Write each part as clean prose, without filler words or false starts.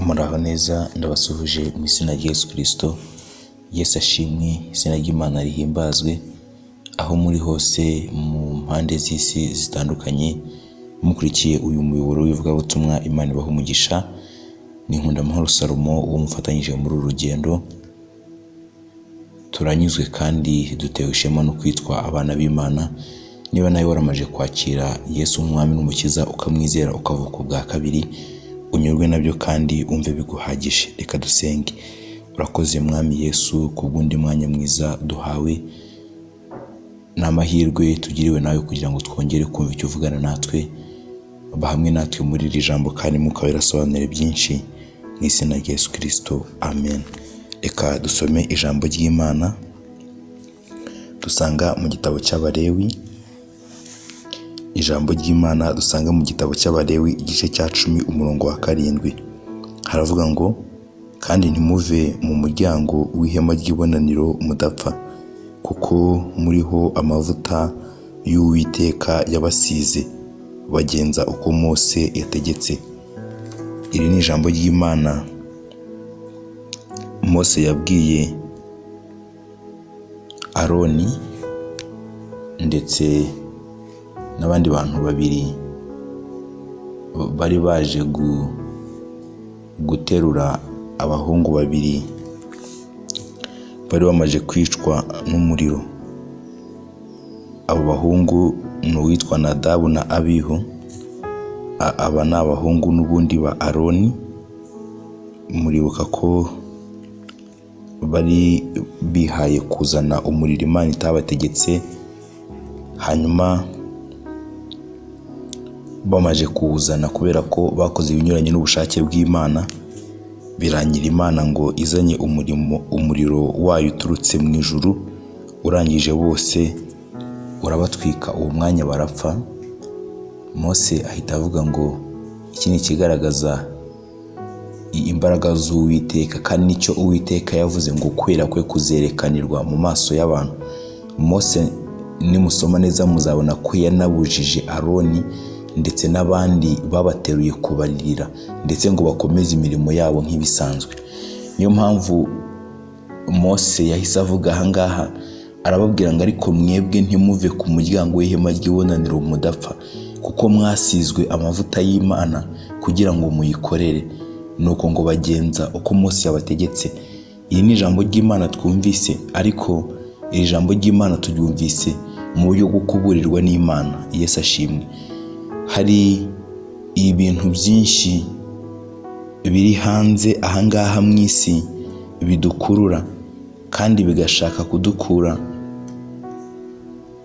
Muraho neza, ndabasuhuje mu izina rya Yesu Kristo. Yesu ashimwe, izina ry'Imana rihimbazwe. Aho muri hose mu mpande z'isi zitandukanye mukurikiye uyu muyoboro w'ivugabutumwa, Imana ibahe umugisha. Ni Nkundamahoro Salomo uwo mufatanyije muri uru rugendo. Turanyuzwe kandi dutewe ishema no kwitwa abana b'Imana. Niba nawe waramaje kwakira Yesu nk'umwami n'umukiza, ukamwizera ukavuka ubwa kabiri, unyurwe nabyo kandi umve biguhagije. Reka dusenge. Urakoze mwami Yesu kubw'undi mwanya mwiza duhawe, n'amahirwe tugiriwe nawe kugira ngo twongere kumva icyo uvugana natwe. Ba hamwe natwe muri iri jambo kandi mukabirasobanura byinshi mu izina rya Yesu Kristo, amen. Reka dusome ijambo ry'Imana dusanga mu gitabo cy'Abalewi. Ijambo ry'Imana dusanga mu gitabo cy'Abalewi igice cya 10 umurongo wa 7. Haravuga ngo, kandi ntimuve mu muryango w'ihema ry'ibonaniro mudapfa, kuko muriho amavuta y'Uwiteka yabasize, bagenza uko Mose yategetse. Iri ni ijambo ry'Imana Mose yabwiye Aroni ndetse n'abandi bantu babiri bari baje guterura abahungu babiri bari bamaze kwicwa n'umuriro. Abo bahungu ni uwitwa Nadabu na Abihu. Aba ni abahungu n'ubundi ba Aroni. Muribuka ko bari bihaye kuzana umuriro Imana itabategetse, hanyuma bamaze kuwuzana kubera ko bakoze ibinyuranye n'ubushake bw'Imana, birangira Imana ngo izanye umuriro wayo uturutse mu ijuru, urangije bose urabatwika. Uwo mwanya barapfa. Mose ahita avuga ngo iki ni ikigaragaza imbaraga z'Uwiteka, kandi nicyo Uwiteka yavuze ngo kwera kwe kuzerekanirwa mu maso y'abantu. Mose nimusoma neza muzabona ko yanabujije Aroni ndetse n'abandi babateruye kubaririra, ndetse ngo bakomeze imirimo yabo nk'ibisanzwe. Niyo mpamvu Mose yahise avuga ahangaha, arababwira ngo ariko mwebwe ntimuve ku muryango w'ihema ry'ibonaniro mudapfa, kuko mwasizwe amavuta y'Imana kugira ngo muyikorere, nuko ngo bagenza uko Mose yabategetse. Iri ni ijambo ry'Imana twumvise, ariko iri jambo ry'Imana turyumvise mu buryo bwo kuburirwa n'Imana. Yesu ashimwe. Hari ibintu byinshi biri hanze ahangaha mu isi bidukurura kandi bigashaka kudukura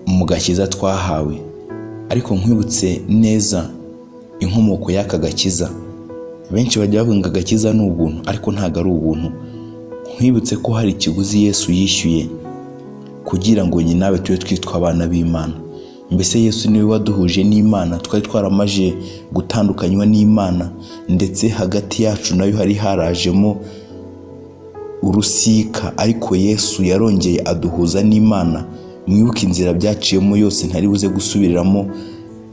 mu gakiza twahawe, ariko nkwibutse neza inkomoko y'aka gakiza. Benshi bajya bavuga ngo agakiza ni ubuntu, ariko ntabwo ari ubuntu. Nkwibutse ko hari ikiguzi Yesu yishyuye kugira ngo njye nawe tube twitwa abana b'Imana. Mbese Yesu niwe waduhuje n'Imana. Twari twaramaje gutandukanywa n'Imana, ndetse hagati yacu nayo hari harajemo urusika, ariko Yesu yarongeye aduhuza n'Imana. Mwibuke inzira byaciyemo yose ntari buze gusubiriramo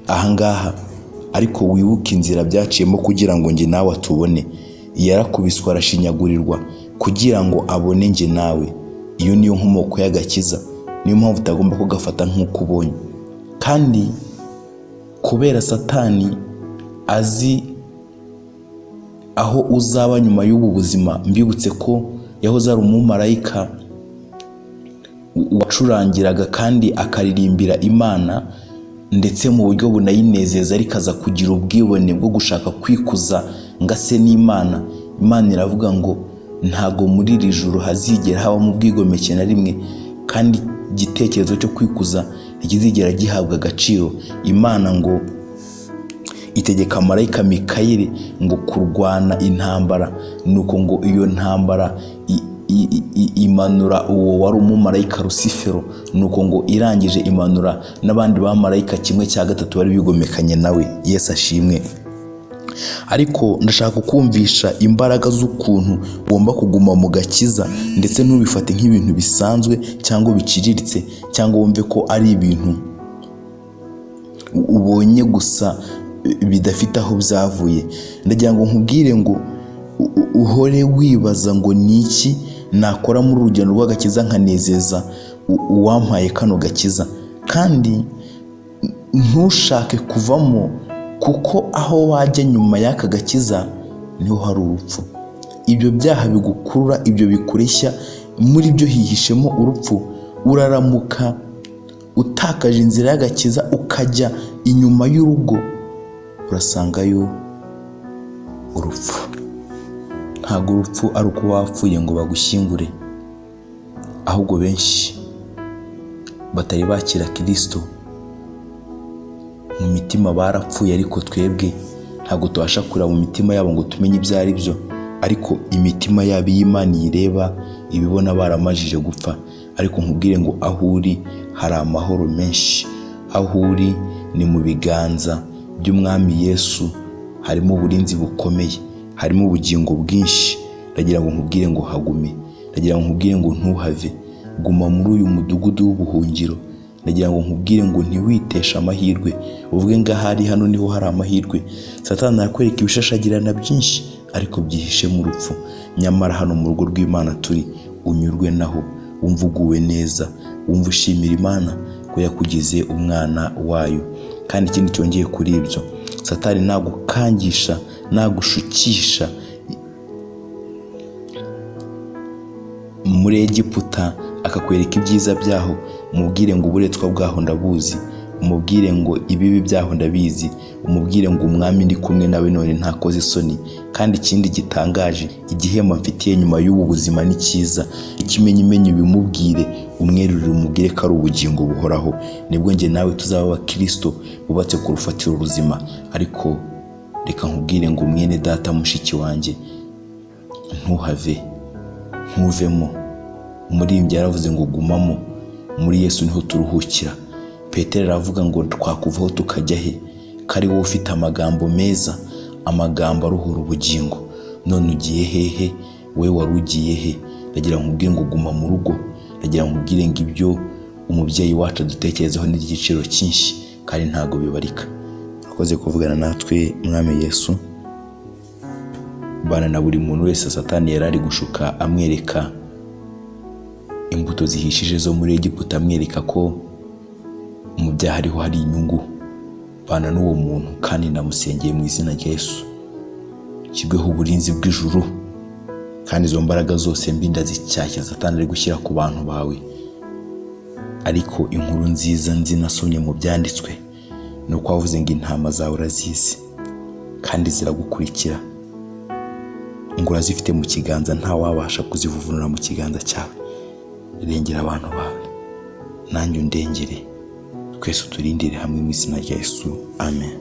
ahangaha, ariko wibuke inzira byaciyemo kugira ngo njye nawe atubone. Yarakubiswe arashinyagurirwa kugira ngo abone njye nawe. Iyo niyo nkomoko y'agakiza. Niyo mpamvu utagomba kugafata nk'uko ubonye. Kandi kubera Satani azi aho uzaba nyuma y'ubu buzima, mbibutse ko yahoze ari umumarayika wacurangiraga kandi akaririmbira Imana, ndetse mu buryo bunayinezeza, ariko aza kugira ubwibone bwo gushaka kwikuza ngo ase n'Imana. Imana iravuga ngo ntago muri iri juru hazigera habamo ubwigomeke na rimwe, kandi igitekerezo cyo kwikuza ntikizigera gihabwa agaciro. Imana ngo itegeka marayika Mikayeli ngo kurwana intambara, nuko ngo iyo ntambara imanura uwo wari umumarayika Rusifero, nuko ngo irangije imanura n'abandi bamarayika 1/3 bari bigomekanye nawe. Yesu ashimwe. Ariko ndashaka kumvisha imbaraga z'ukuntu ugomba kuguma mu gakiza, ndetse ntubifate nk'ibintu bisanzwe cyangwa biciriritse, cyangwa wumve ko ari ibintu ubonye gusa bidafite aho byavuye. Ndagira ngo nkubwire ngo uhore wibaza ngo ni iki nakora muri urugendo rw'agakiza nkanezeza uwampaye kano gakiza, kandi ntushake kuvamo, kuko aho wajya nyuma y'aka gakiza niho hari urupfu. Ibyo byaha bigukurura, ibyo bikureshya, muri byo hihishemo urupfu. Uraramuka utakaje inzira y'agakiza ukajya inyuma y'urugo, urasangayo urupfu. Ntabwo urupfu ari uko wapfuye ngo bagushyingure, ahubwo benshi batari bakira Kristo mu mitima barapfuye, ariko twebwe ntabwo tubasha kureba mu mitima yabo ngo tumenye ibyo ari byo, ariko imitima yabo iyo Imana iyireba ibibona baramajije gupfa. Ariko nkubwire ngo aho uri hari amahoro menshi, aho uri ni mu biganza by'Umwami Yesu, harimo uburinzi bukomeye, harimo ubugingo bwinshi. Ndagira ngo nkubwire ngo hagume, ndagira ngo nkubwire ngo ntuhave, guma muri uyu mudugudu w'ubuhungiro. Ndagira ngo nkubwire ngo ntiwiteshe amahirwe, uvuge ngo ahari hano niho hari amahirwe. Satani arakwereka ibishashagirana byinshi, ariko byihishe mu rupfu. Nyamara hano mu rugo rw'Imana turi, unyurwe naho, wumva uguwe neza, wumva ushimira Imana ko yakugize umwana wayo. Kandi ikindi cyongeye kuri ibyo, Satani nagukangisha, nagushukisha muri Egiputa akakwereka ibyiza byaho, umubwire ngo uburetwa bwaho ndabuzi, umubwire ngo ibibi byaho ndabizi, umubwire ngo umwami ndi kumwe nawe none ntakoze isoni. Kandi ikindi gitangaje, igihembo mfitiye nyuma y'ubu buzima ni cyiza. Ikimenyimenyi bimubwire, umwerurire umubwire ko ari ubugingo buhoraho. Nibwo njye nawe tuzaba abakristo bubatse ku rufatiro ruzima. Ariko reka nkubwire ngo mwene data, mushiki wanjye, ntuhave, ntuvemo. Umuririmbyi yaravuze ngo gumamo, muri Yesu niho turuhukira. Petero aravuga ngo twakuvaho tukajya he? Kari wowe ufite amagambo meza, amagambo aruhura ubugingo. None ugiye hehe? Wowe wari ugiye he? Ndagira ngo nkubwire ngo guma mu rugo. Ndagira ngo nkubwire ngo ibyo umubyeyi wacu adutekerezaho ni igiciro cyinshi, kandi ntago bibarika. Urakoze kuvugana natwe, Mwami Yesu. Bana na buri muntu wese Satani yari ari gushuka, amwereka imbuto zihishije zo muri Egiputa, amwereka ko mu byaha ariho hari inyungu. Bana n'uwo muntu, kandi ndamusengeye mu izina rya Yesu, kigweho uburinzi bw'ijuru, kandi izo mbaraga zose mbi ndazicyashya Satani ari gushyira ku bantu bawe. Ariko inkuru nziza nzi nasomye mu byanditswe ni uko wavuze ngo intama zawe urazizi kandi ziragukurikira, ngo urazifite mu kiganza, nta wabasha kuzivuvunura mu kiganza cyawe. Rengera abantu bawe, nanjye undengere, twese uturindire hamwe mu izina rya Yesu. Amen.